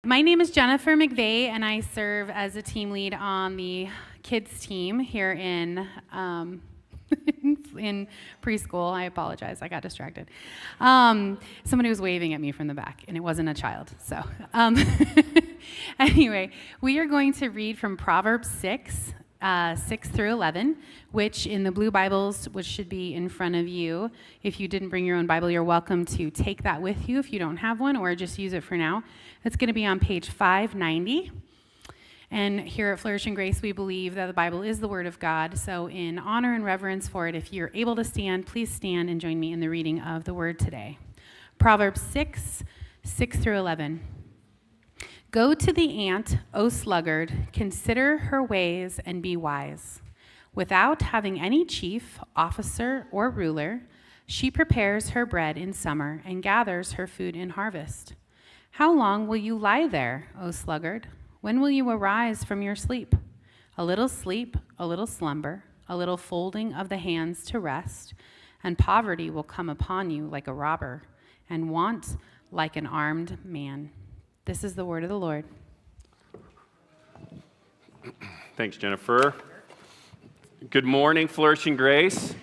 My name is Jennifer McVeigh, and I serve as a team lead on the kids team here in in preschool. I apologize, I got distracted. Somebody was waving at me from the back, and it wasn't a child. So anyway, we are going to read from Proverbs 6, 6 through 11, which in the blue Bibles, which should be in front of you. If you didn't bring your own Bible, you're welcome to take that with you if you don't have one, or just use it for now. It's going to be on page 590. And here at Flourish and Grace, we believe that the Bible is the Word of God. So in honor and reverence for it, if you're able to stand, please stand and join me in the reading of the Word today. Proverbs 6, 6 through 11. Go to the ant, O sluggard, consider her ways and be wise. Without having any chief, officer, or ruler, she prepares her bread in summer and gathers her food in harvest. How long will you lie there, O sluggard? When will you arise from your sleep? A little slumber, a little folding of the hands to rest, and poverty will come upon you like a robber, and want like an armed man. This is the word of the Lord. Thanks, Jennifer. Good morning, Flourish and Grace.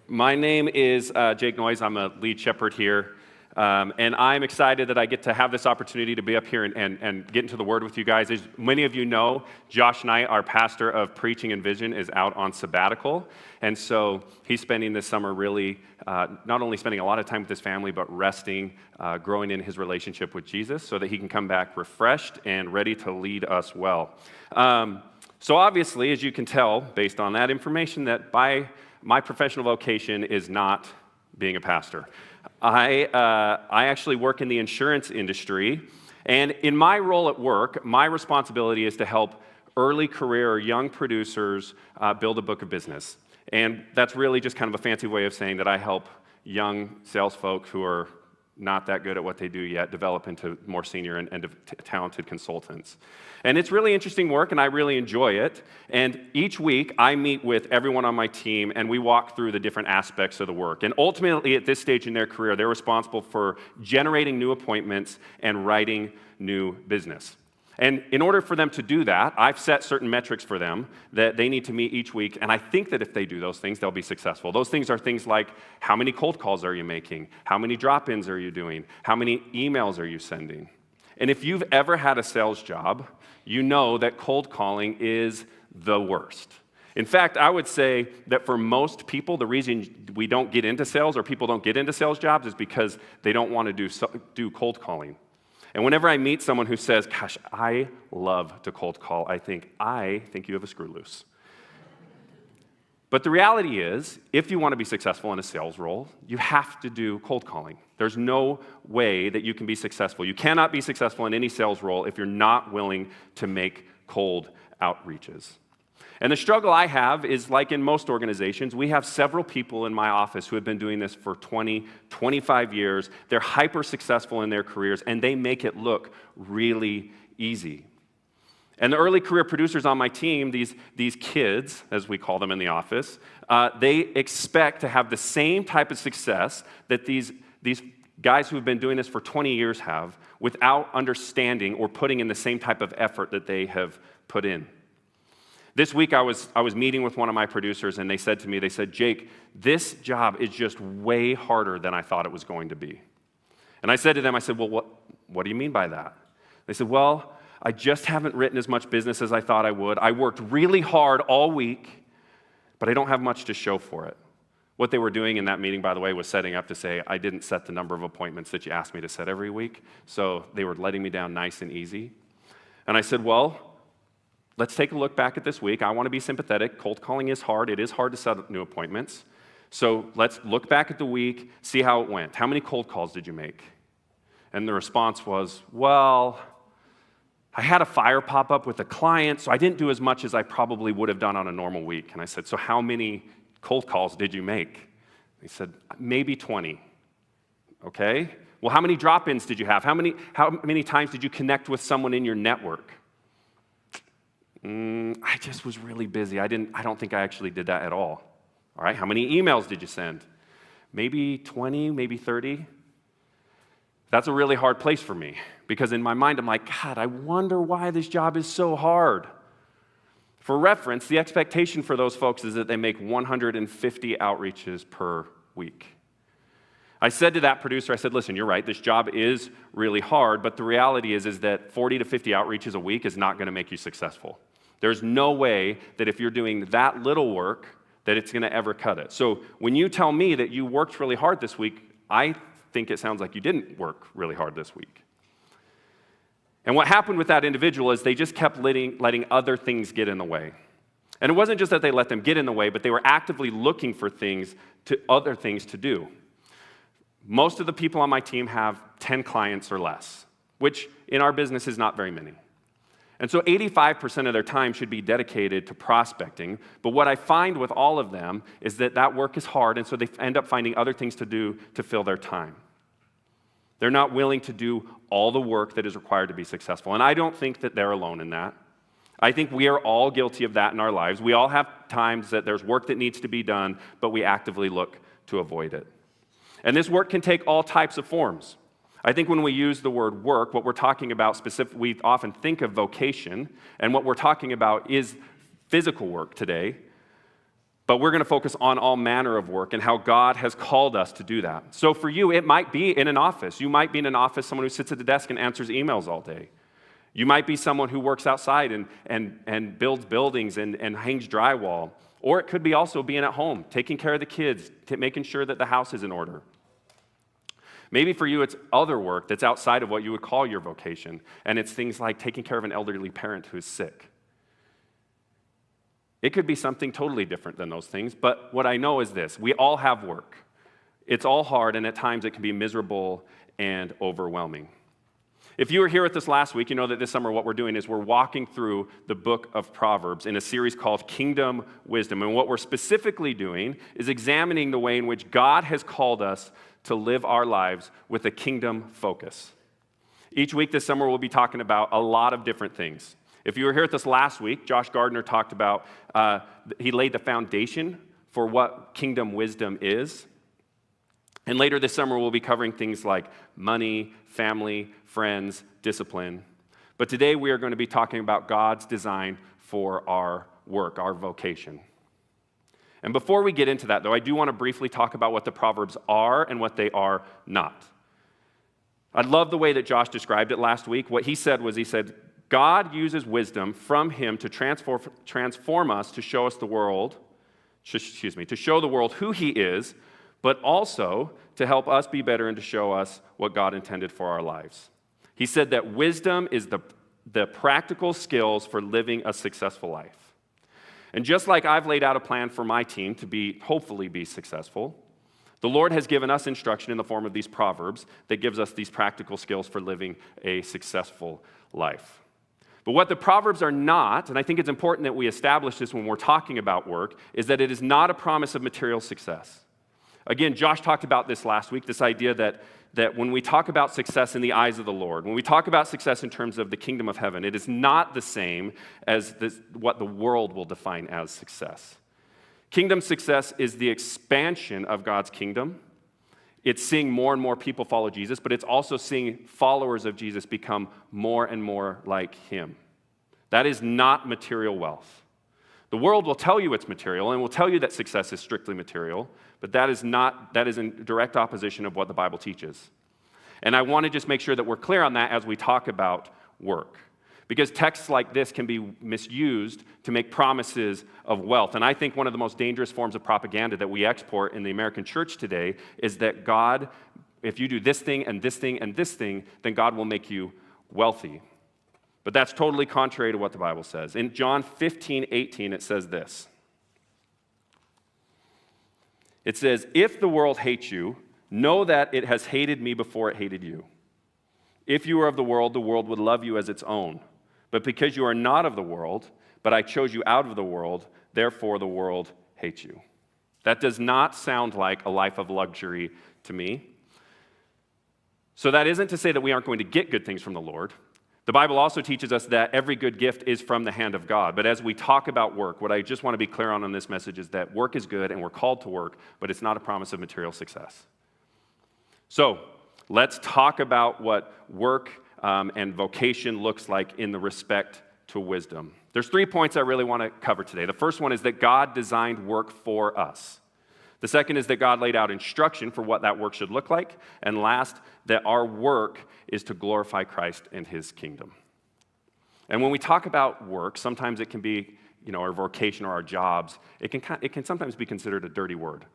My name is Jake Noyes. I'm a lead shepherd here. And I'm excited that I get to have this opportunity to be up here and get into the Word with you guys. As many of you know, Josh Knight, our pastor of Preaching and Vision, is out on sabbatical. And so he's spending this summer really not only spending a lot of time with his family, but resting, growing in his relationship with Jesus so that he can come back refreshed and ready to lead us well. So obviously, as you can tell, based on that information, that my professional vocation is not being a pastor. I actually work in the insurance industry, and in my role at work, my responsibility is to help early career or young producers build a book of business. And that's really just kind of a fancy way of saying that I help young sales folk who are not that good at what they do yet develop into more senior and talented consultants. And it's really interesting work, and I really enjoy it. And each week, I meet with everyone on my team, and we walk through the different aspects of the work. And ultimately, at this stage in their career, they're responsible for generating new appointments and writing new business. And in order for them to do that, I've set certain metrics for them that they need to meet each week, and I think that if they do those things, they'll be successful. Those things are things like, how many cold calls are you making? How many drop-ins are you doing? How many emails are you sending? And if you've ever had a sales job, you know that cold calling is the worst. In fact, I would say that for most people, the reason we don't get into sales or people don't get into sales jobs is because they don't want to do cold calling. And whenever I meet someone who says, gosh, I love to cold call, I think you have a screw loose. But the reality is, if you want to be successful in a sales role, you have to do cold calling. There's no way that you can be successful. You cannot be successful in any sales role if you're not willing to make cold outreaches. And the struggle I have is, like in most organizations, we have several people in my office who have been doing this for 20, 25 years. They're hyper successful in their careers, and they make it look really easy. And the early career producers on my team, these kids, as we call them in the office, they expect to have the same type of success that these guys who have been doing this for 20 years have without understanding or putting in the same type of effort that they have put in. This week, I was meeting with one of my producers, and they said to me, Jake, this job is just way harder than I thought it was going to be. And I said to them, well, what do you mean by that? They said, well, I just haven't written as much business as I thought I would. I worked really hard all week, but I don't have much to show for it. What they were doing in that meeting, by the way, was setting up to say, I didn't set the number of appointments that you asked me to set every week, so they were letting me down nice and easy. And I said, well, let's take a look back at this week. I want to be sympathetic. Cold calling is hard. It is hard to set up new appointments. So let's look back at the week, see how it went. How many cold calls did you make? And the response was, well, I had a fire pop up with a client, so I didn't do as much as I probably would have done on a normal week. And I said, so how many cold calls did you make? They said, maybe 20. Okay. Well, how many drop-ins did you have? How many times did you connect with someone in your network? I just was really busy. I don't think I actually did that at all. All right, how many emails did you send? Maybe 20, maybe 30. That's a really hard place for me because in my mind, I'm like, God, I wonder why this job is so hard. For reference, the expectation for those folks is that they make 150 outreaches per week. I said to that producer, I said, listen, you're right, this job is really hard, but the reality is that 40 to 50 outreaches a week is not going to make you successful. There's no way that if you're doing that little work, that it's going to ever cut it. So when you tell me that you worked really hard this week, I think it sounds like you didn't work really hard this week. And what happened with that individual is they just kept letting other things get in the way. And it wasn't just that they let them get in the way, but they were actively looking for other things to do. Most of the people on my team have 10 clients or less, which in our business is not very many. And so 85% of their time should be dedicated to prospecting. But what I find with all of them is that work is hard, and so they end up finding other things to do to fill their time. They're not willing to do all the work that is required to be successful. And I don't think that they're alone in that. I think we are all guilty of that in our lives. We all have times that there's work that needs to be done, but we actively look to avoid it. And this work can take all types of forms. I think when we use the word work, what we're talking about we often think of vocation, and what we're talking about is physical work today. But we're going to focus on all manner of work and how God has called us to do that. So for you, it might be in an office. You might be in an office, someone who sits at the desk and answers emails all day. You might be someone who works outside and builds buildings and hangs drywall. Or it could be also being at home, taking care of the kids, making sure that the house is in order. Maybe for you, it's other work that's outside of what you would call your vocation, and it's things like taking care of an elderly parent who's sick. It could be something totally different than those things, but what I know is this: we all have work. It's all hard, and at times it can be miserable and overwhelming. If you were here with us last week, you know that this summer what we're doing is we're walking through the book of Proverbs in a series called Kingdom Wisdom, and what we're specifically doing is examining the way in which God has called us to live our lives with a kingdom focus. Each week this summer, we'll be talking about a lot of different things. If you were here with us last week, Josh Gardner talked about, he laid the foundation for what kingdom wisdom is. And later this summer, we'll be covering things like money, family, friends, discipline. But today, we are going to be talking about God's design for our work, our vocation. And before we get into that, though, I do want to briefly talk about what the Proverbs are and what they are not. I love the way that Josh described it last week. What he said was, God uses wisdom from him to transform us to show us the world, to show the world who he is, but also to help us be better and to show us what God intended for our lives. He said that wisdom is the practical skills for living a successful life. And just like I've laid out a plan for my team to hopefully be successful, the Lord has given us instruction in the form of these proverbs that gives us these practical skills for living a successful life. But what the Proverbs are not, and I think it's important that we establish this when we're talking about work, is that it is not a promise of material success. Again, Josh talked about this last week, this idea that when we talk about success in the eyes of the Lord, when we talk about success in terms of the kingdom of heaven, it is not the same as what the world will define as success. Kingdom success is the expansion of God's kingdom. It's seeing more and more people follow Jesus, but it's also seeing followers of Jesus become more and more like him. That is not material wealth. The world will tell you it's material and will tell you that success is strictly material, but that is in direct opposition of what the Bible teaches. And I want to just make sure that we're clear on that as we talk about work. Because texts like this can be misused to make promises of wealth. And I think one of the most dangerous forms of propaganda that we export in the American church today is that God, if you do this thing and this thing and this thing, then God will make you wealthy. But that's totally contrary to what the Bible says. In John 15:18, it says this. It says, "If the world hates you, know that it has hated me before it hated you. If you were of the world would love you as its own. But because you are not of the world, but I chose you out of the world, therefore the world hates you." That does not sound like a life of luxury to me. So that isn't to say that we aren't going to get good things from the Lord. The Bible also teaches us that every good gift is from the hand of God. But as we talk about work, what I just want to be clear on this message is that work is good and we're called to work, but it's not a promise of material success. So, let's talk about what work and vocation looks like in the respect to wisdom. There's 3 points I really want to cover today. The first one is that God designed work for us. The second is that God laid out instruction for what that work should look like. And last, that our work is to glorify Christ and his kingdom. And when we talk about work, sometimes it can be, our vocation or our jobs, it can sometimes be considered a dirty word.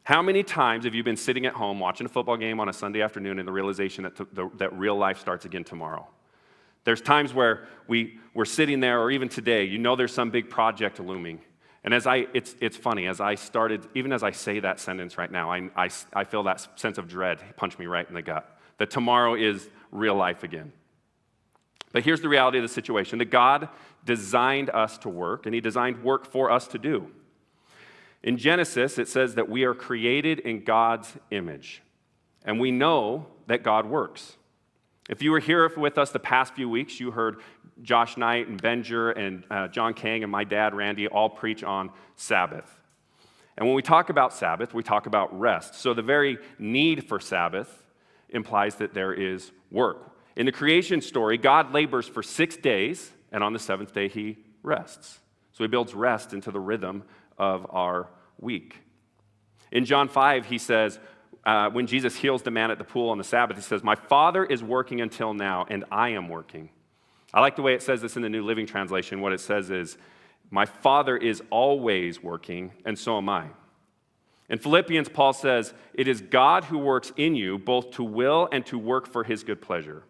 How many times have you been sitting at home watching a football game on a Sunday afternoon in the realization that real life starts again tomorrow? There's times where we're sitting there, or even today, there's some big project looming. And it's funny, as I say that sentence right now, I feel that sense of dread punch me right in the gut, that tomorrow is real life again. But here's the reality of the situation, that God designed us to work, and he designed work for us to do. In Genesis, it says that we are created in God's image, and we know that God works. If you were here with us the past few weeks, you heard Josh Knight and Benjer and John Kang and my dad, Randy, all preach on Sabbath. And when we talk about Sabbath, we talk about rest. So the very need for Sabbath implies that there is work. In the creation story, God labors for 6 days, and on the seventh day, he rests. So he builds rest into the rhythm of our week. In John 5, he says, when Jesus heals the man at the pool on the Sabbath, he says, "My Father is working until now, and I am working." I like the way it says this in the New Living Translation. What it says is, "My Father is always working, and so am I." In Philippians, Paul says, "It is God who works in you, both to will and to work for his good pleasure."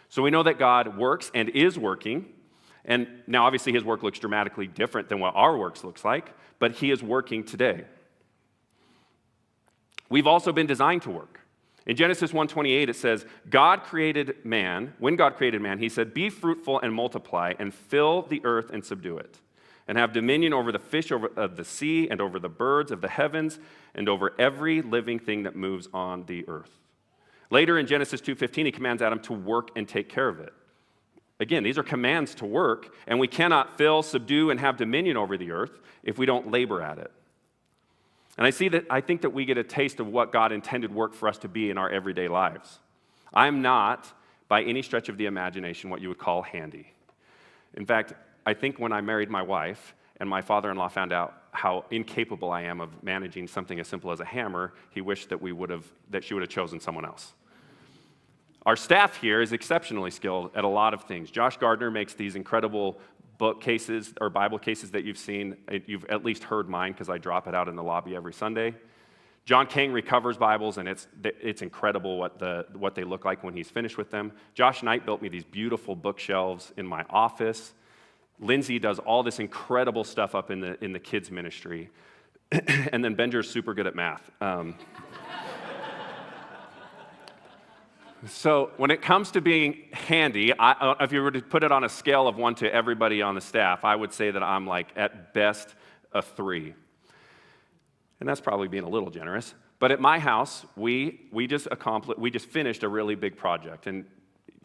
So we know that God works and is working. And now, obviously, his work looks dramatically different than what our works looks like, but he is working today. We've also been designed to work. In Genesis 1:28, it says, when God created man, he said, "Be fruitful and multiply, and fill the earth and subdue it, and have dominion over the fish of the sea, and over the birds of the heavens, and over every living thing that moves on the earth." Later in Genesis 2:15, he commands Adam to work and take care of it. Again, these are commands to work, and we cannot fill, subdue, and have dominion over the earth if we don't labor at it. And I think that we get a taste of what God intended work for us to be in our everyday lives. I'm not, by any stretch of the imagination, what you would call handy. In fact, I think when I married my wife and my father-in-law found out how incapable I am of managing something as simple as a hammer, he wished that she would have chosen someone else. Our staff here is exceptionally skilled at a lot of things. Josh Gardner makes these incredible bookcases or Bible cases that you've seen. You've at least heard mine because I drop it out in the lobby every Sunday. John Kang recovers Bibles, and it's incredible what they look like when he's finished with them. Josh Knight built me these beautiful bookshelves in my office. Lindsay does all this incredible stuff up in the kids' ministry. And then Benjer's super good at math. So when it comes to being handy, if you were to put it on a scale of 1 to everybody on the staff, I would say that I'm at best a 3. And that's probably being a little generous. But at my house, we just finished a really big project. And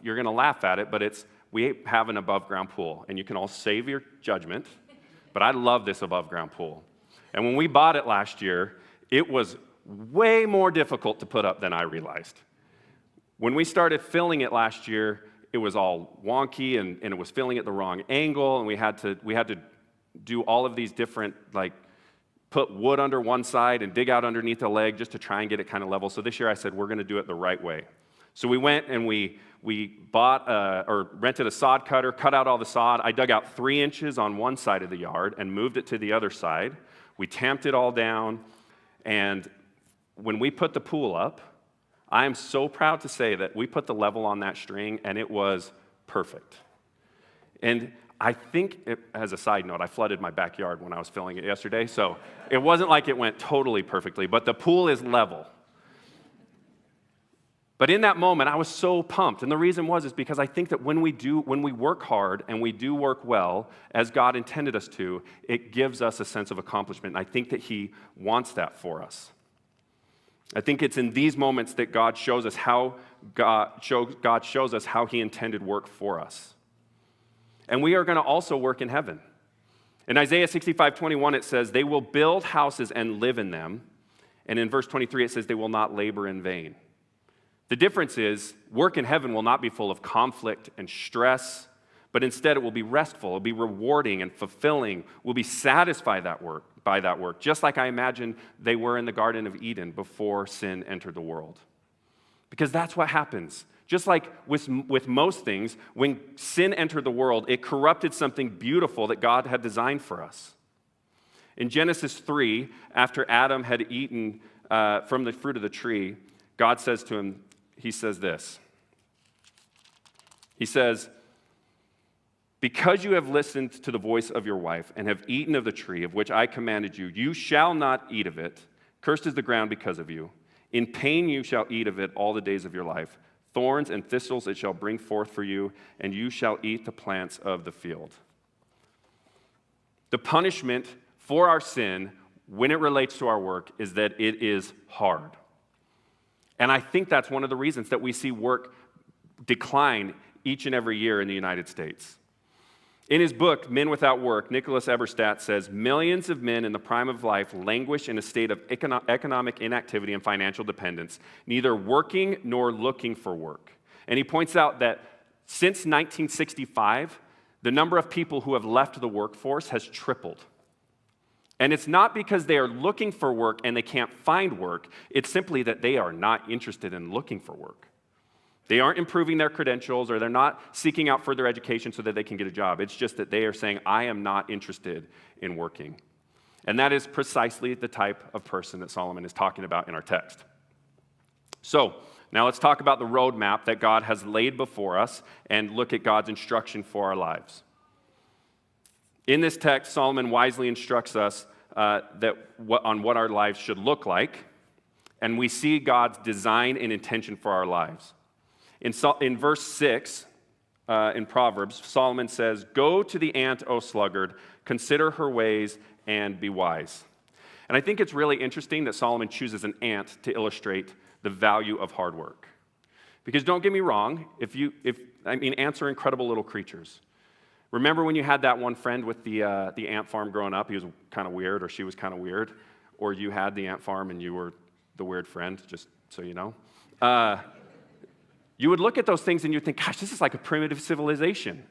you're going to laugh at it, but we have an above-ground pool. And you can all save your judgment, but I love this above-ground pool. And when we bought it last year, it was way more difficult to put up than I realized. When we started filling it last year, it was all wonky, and it was filling at the wrong angle, and we had to do all of these different, put wood under one side and dig out underneath the leg just to try and get it kind of level. So this year I said, we're going to do it the right way. So we went and we bought or rented a sod cutter, cut out all the sod. I dug out 3 inches on one side of the yard and moved it to the other side. We tamped it all down, and when we put the pool up, I am so proud to say that we put the level on that string, and it was perfect. And I think, as a side note, I flooded my backyard when I was filling it yesterday, so it wasn't like it went totally perfectly, but the pool is level. But in that moment, I was so pumped, and the reason is because I think that when we work hard and we do work well, as God intended us to, it gives us a sense of accomplishment, and I think that he wants that for us. I think it's in these moments that God shows us how he intended work for us. And we are going to also work in heaven. In Isaiah 65:21, it says, "They will build houses and live in them." And in verse 23, it says, "They will not labor in vain." The difference is work in heaven will not be full of conflict and stress, but instead it will be restful, it will be rewarding and fulfilling. We'll be satisfied by that work, just like I imagine they were in the Garden of Eden before sin entered the world. Because that's what happens. Just like with most things, when sin entered the world, it corrupted something beautiful that God had designed for us. In Genesis 3, after Adam had eaten from the fruit of the tree, God says to him, he says this. He says, "Because you have listened to the voice of your wife and have eaten of the tree of which I commanded you, you shall not eat of it. Cursed is the ground because of you. In pain you shall eat of it all the days of your life. Thorns and thistles it shall bring forth for you, and you shall eat the plants of the field." The punishment for our sin, when it relates to our work, is that it is hard. And I think that's one of the reasons that we see work decline each and every year in the United States. In his book, Men Without Work, Nicholas Eberstadt says, millions of men in the prime of life languish in a state of economic inactivity and financial dependence, neither working nor looking for work. And he points out that since 1965, the number of people who have left the workforce has tripled. And it's not because they are looking for work and they can't find work. It's simply that they are not interested in looking for work. They aren't improving their credentials, or they're not seeking out further education so that they can get a job. It's just that they are saying, I am not interested in working. And that is precisely the type of person that Solomon is talking about in our text. So, now let's talk about the roadmap that God has laid before us and look at God's instruction for our lives. In this text, Solomon wisely instructs us on what our lives should look like, and we see God's design and intention for our lives. In verse 6 in Proverbs, Solomon says, "Go to the ant, O sluggard, consider her ways and be wise." And I think it's really interesting that Solomon chooses an ant to illustrate the value of hard work. Because don't get me wrong, ants are incredible little creatures. Remember when you had that one friend with the ant farm growing up? He was kind of weird, or she was kind of weird. Or you had the ant farm and you were the weird friend, just so you know. You would look at those things and you'd think, gosh, this is like a primitive civilization.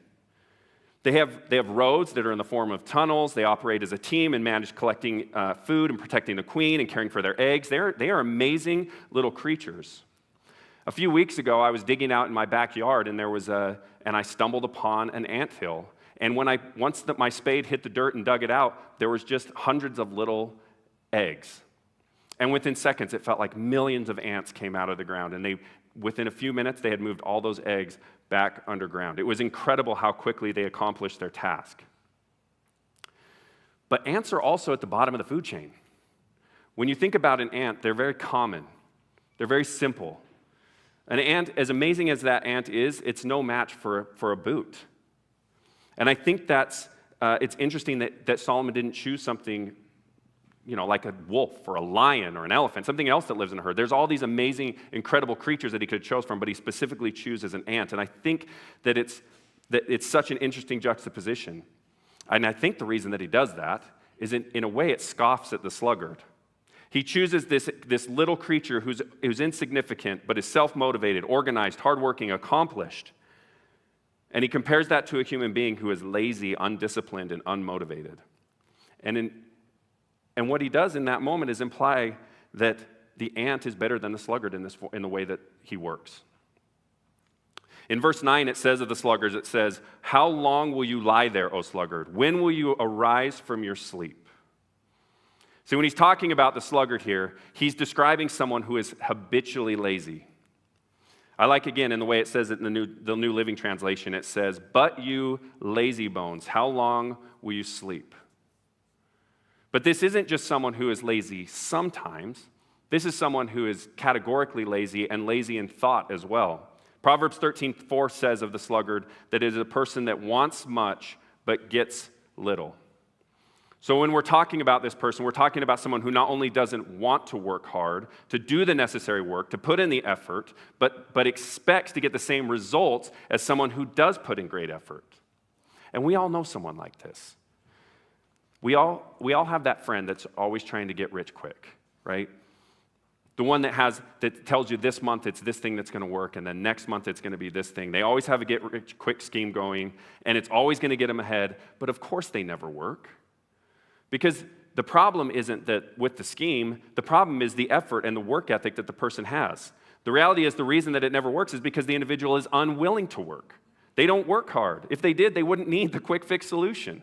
They have roads that are in the form of tunnels. They operate as a team and manage collecting food and protecting the queen and caring for their eggs. They are amazing little creatures. A few weeks ago, I was digging out in my backyard, and I stumbled upon an anthill. And once my spade hit the dirt and dug it out, there was just hundreds of little eggs. And within seconds, it felt like millions of ants came out of the ground. And within a few minutes, they had moved all those eggs back underground. It was incredible how quickly they accomplished their task. But ants are also at the bottom of the food chain. When you think about an ant, they're very common. They're very simple. An ant, as amazing as that ant is, it's no match for a boot. And I think it's interesting that Solomon didn't choose something, like a wolf or a lion or an elephant, something else that lives in a herd. There's all these amazing, incredible creatures that he could have chose from, but he specifically chooses an ant. And I think that it's such an interesting juxtaposition. And I think the reason that he does that is in a way it scoffs at the sluggard. He chooses this little creature who's insignificant, but is self-motivated, organized, hardworking, accomplished. And he compares that to a human being who is lazy, undisciplined, and unmotivated. And what he does in that moment is imply that the ant is better than the sluggard in the way that he works. In verse 9, it says of the sluggards, it says, "How long will you lie there, O sluggard? When will you arise from your sleep?" So when he's talking about the sluggard here, he's describing someone who is habitually lazy. I like, again, in the way it says it in the New Living Translation, it says, "But you lazy bones, how long will you sleep?" But this isn't just someone who is lazy sometimes. This is someone who is categorically lazy and lazy in thought as well. Proverbs 13:4 says of the sluggard that it is a person that wants much but gets little. So when we're talking about this person, we're talking about someone who not only doesn't want to work hard, to do the necessary work, to put in the effort, but expects to get the same results as someone who does put in great effort. And we all know someone like this. We all have that friend that's always trying to get rich quick, right? The one that tells you this month it's this thing that's going to work, and then next month it's going to be this thing. They always have a get-rich-quick scheme going, and it's always going to get them ahead, but of course they never work. Because the problem isn't that with the scheme, the problem is the effort and the work ethic that the person has. The reality is the reason that it never works is because the individual is unwilling to work. They don't work hard. If they did, they wouldn't need the quick fix solution.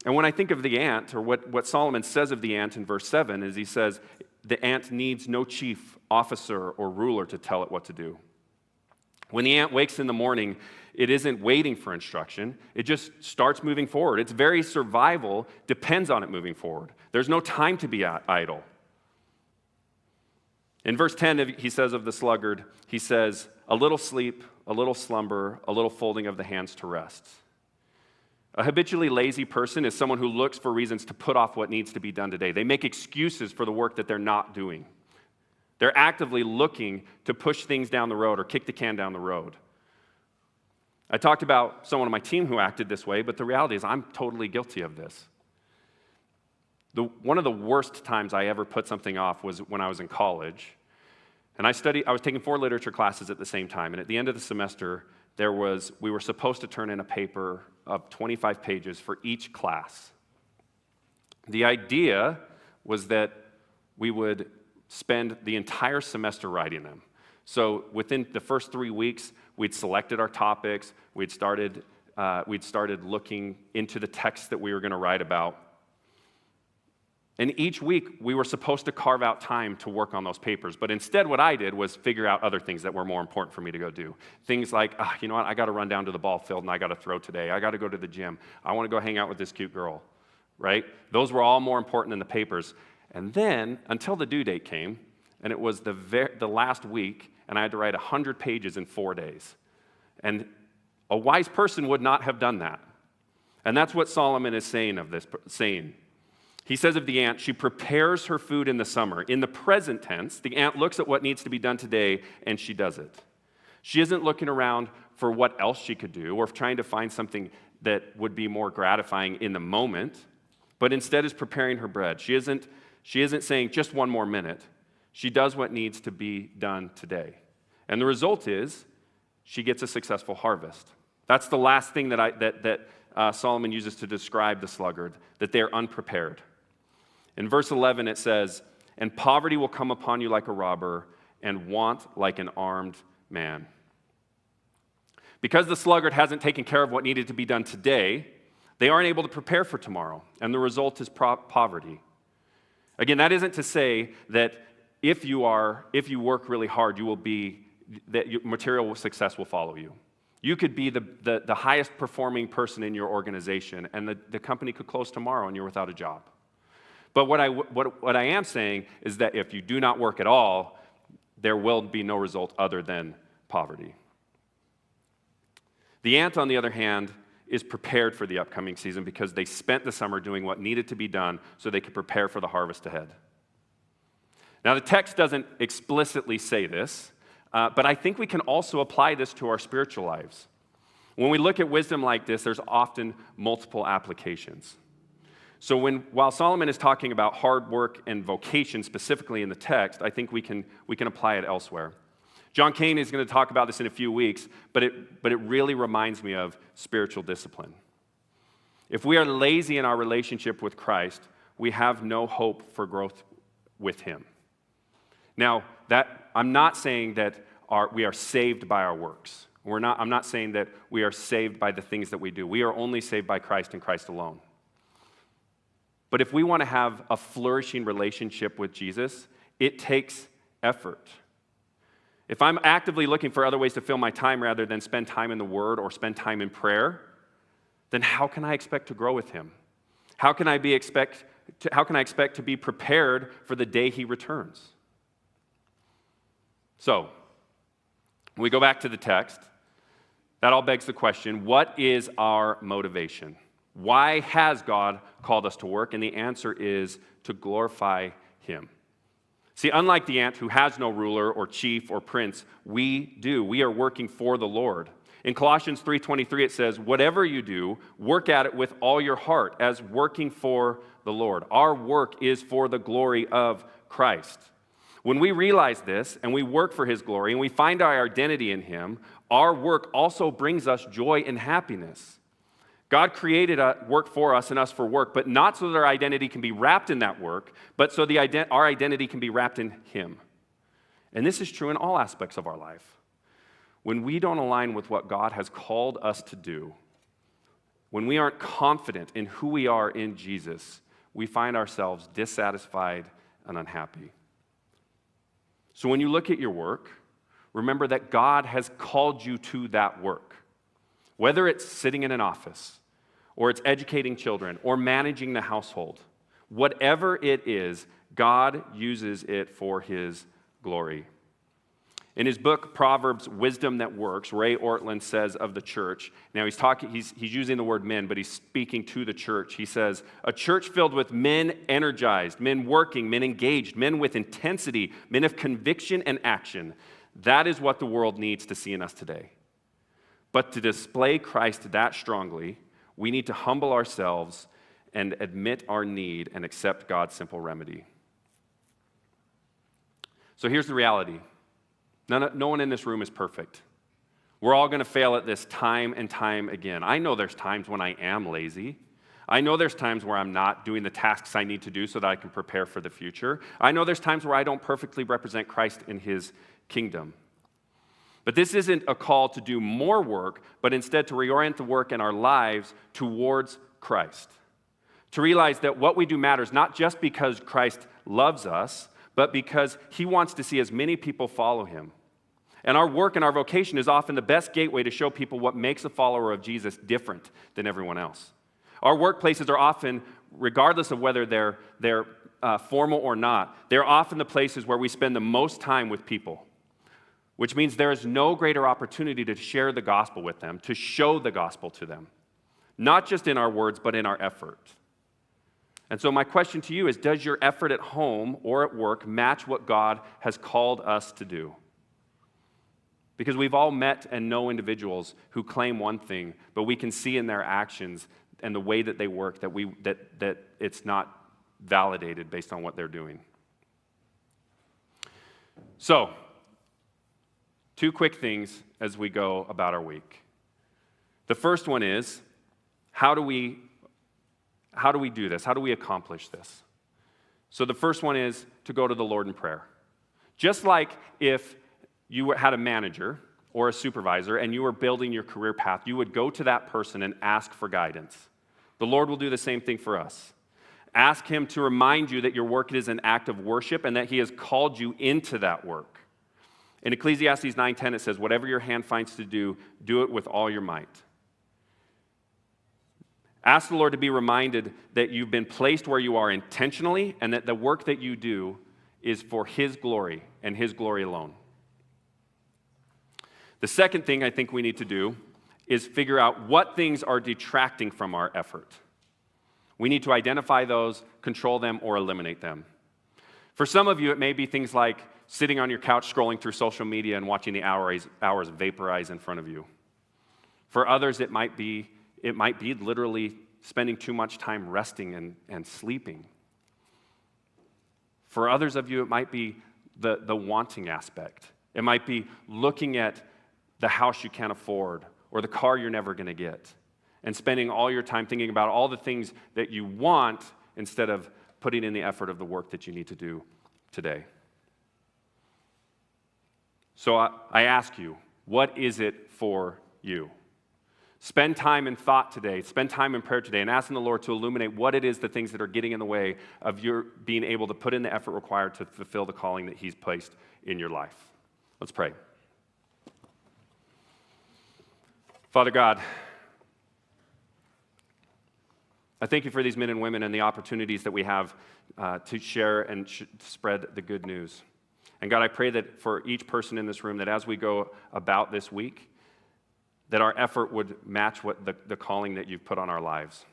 And when I think of the ant, or what Solomon says of the ant in verse 7, is he says, the ant needs no chief, officer, or ruler to tell it what to do. When the ant wakes in the morning, it isn't waiting for instruction. It just starts moving forward. Its very survival depends on it moving forward. There's no time to be idle. In verse 10, he says of the sluggard, he says, a little sleep, a little slumber, a little folding of the hands to rest. A habitually lazy person is someone who looks for reasons to put off what needs to be done today. They make excuses for the work that they're not doing. They're actively looking to push things down the road or kick the can down the road. I talked about someone on my team who acted this way, but the reality is I'm totally guilty of this. One of the worst times I ever put something off was when I was in college. And I was taking 4 literature classes at the same time, and at the end of the semester, we were supposed to turn in a paper of 25 pages for each class. The idea was that we would spend the entire semester writing them. So within the first 3 weeks, we'd selected our topics, we'd started looking into the text that we were going to write about. And each week, we were supposed to carve out time to work on those papers. But instead, what I did was figure out other things that were more important for me to go do. Things like, you know what, I got to run down to the ball field and I got to throw today. I got to go to the gym. I want to go hang out with this cute girl, right? Those were all more important than the papers. And then, until the due date came, and it was the last week, and I had to write 100 pages in 4 days. And a wise person would not have done that. And that's what Solomon is saying. He says of the ant, she prepares her food in the summer. In the present tense, the ant looks at what needs to be done today, and she does it. She isn't looking around for what else she could do or trying to find something that would be more gratifying in the moment, but instead is preparing her bread. She isn't saying just one more minute. She does what needs to be done today. And the result is she gets a successful harvest. That's the last thing that Solomon uses to describe the sluggard, that they're unprepared. In verse 11, it says, and poverty will come upon you like a robber, and want like an armed man. Because the sluggard hasn't taken care of what needed to be done today, they aren't able to prepare for tomorrow, and the result is poverty. Again, that isn't to say that if you work really hard, material success will follow you. You could be the highest performing person in your organization, and the company could close tomorrow and you're without a job. But what I am saying is that if you do not work at all, there will be no result other than poverty. The ant, on the other hand, is prepared for the upcoming season because they spent the summer doing what needed to be done so they could prepare for the harvest ahead. Now, the text doesn't explicitly say this, but I think we can also apply this to our spiritual lives. When we look at wisdom like this, there's often multiple applications. So while Solomon is talking about hard work and vocation specifically in the text, I think we can apply it elsewhere. John Kane is going to talk about this in a few weeks, but it really reminds me of spiritual discipline. If we are lazy in our relationship with Christ, we have no hope for growth with Him. Now, I'm not saying that we are saved by our works. I'm not saying that we are saved by the things that we do. We are only saved by Christ and Christ alone. But if we want to have a flourishing relationship with Jesus, it takes effort. If I'm actively looking for other ways to fill my time rather than spend time in the Word or spend time in prayer, then how can I expect to grow with Him? How can I expect to be prepared for the day He returns? So, when we go back to the text, that all begs the question, what is our motivation? Why has God called us to work? And the answer is to glorify Him. See, unlike the ant who has no ruler or chief or prince, we do. We are working for the Lord. In Colossians 3:23, it says, whatever you do, work at it with all your heart as working for the Lord. Our work is for the glory of Christ. When we realize this and we work for his glory and we find our identity in him, our work also brings us joy and happiness. God created work for us and us for work, but not so that our identity can be wrapped in that work, but so our identity can be wrapped in him. And this is true in all aspects of our life. When we don't align with what God has called us to do, when we aren't confident in who we are in Jesus, we find ourselves dissatisfied and unhappy. So when you look at your work, remember that God has called you to that work. Whether it's sitting in an office, or it's educating children, or managing the household, whatever it is, God uses it for his glory. In his book, Proverbs, Wisdom That Works, Ray Ortlund says of the church, now he's using the word men, but he's speaking to the church. He says, a church filled with men energized, men working, men engaged, men with intensity, men of conviction and action. That is what the world needs to see in us today. But to display Christ that strongly, we need to humble ourselves and admit our need and accept God's simple remedy. So here's the reality. No one in this room is perfect. We're all going to fail at this time and time again. I know there's times when I am lazy. I know there's times where I'm not doing the tasks I need to do so that I can prepare for the future. I know there's times where I don't perfectly represent Christ in his kingdom. But this isn't a call to do more work, but instead to reorient the work in our lives towards Christ. To realize that what we do matters not just because Christ loves us, but because he wants to see as many people follow him. And our work and our vocation is often the best gateway to show people what makes a follower of Jesus different than everyone else. Our workplaces are often, regardless of whether they're formal or not, they're often the places where we spend the most time with people, which means there is no greater opportunity to share the gospel with them, to show the gospel to them, not just in our words, but in our effort. And so my question to you is, does your effort at home or at work match what God has called us to do? Because we've all met and know individuals who claim one thing, but we can see in their actions and the way that they work that it's not validated based on what they're doing. So, 2 quick things as we go about our week. The first one is, how do we do this? How do we accomplish this? So the first one is to go to the Lord in prayer. Just like if you had a manager or a supervisor and you were building your career path, you would go to that person and ask for guidance. The Lord will do the same thing for us. Ask him to remind you that your work is an act of worship and that he has called you into that work. In Ecclesiastes 9:10 it says, whatever your hand finds to do, do it with all your might. Ask the Lord to be reminded that you've been placed where you are intentionally and that the work that you do is for his glory and his glory alone. The second thing I think we need to do is figure out what things are detracting from our effort. We need to identify those, control them, or eliminate them. For some of you, it may be things like sitting on your couch scrolling through social media and watching the hours vaporize in front of you. For others, it might be literally spending too much time resting and sleeping. For others of you, it might be the wanting aspect. It might be looking at the house you can't afford or the car you're never going to get and spending all your time thinking about all the things that you want instead of putting in the effort of the work that you need to do today. So I ask you, what is it for you? Spend time in thought today, spend time in prayer today, and asking the Lord to illuminate what it is, the things that are getting in the way of your being able to put in the effort required to fulfill the calling that he's placed in your life. Let's pray. Father God, I thank you for these men and women and the opportunities that we have to share and spread the good news. And God, I pray that for each person in this room, that as we go about this week, that our effort would match what the calling that you've put on our lives.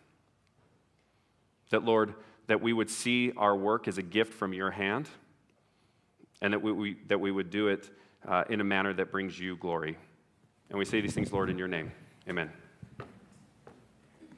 That, Lord, that we would see our work as a gift from your hand, and that we would do it in a manner that brings you glory. And we say these things, Lord, in your name. Amen.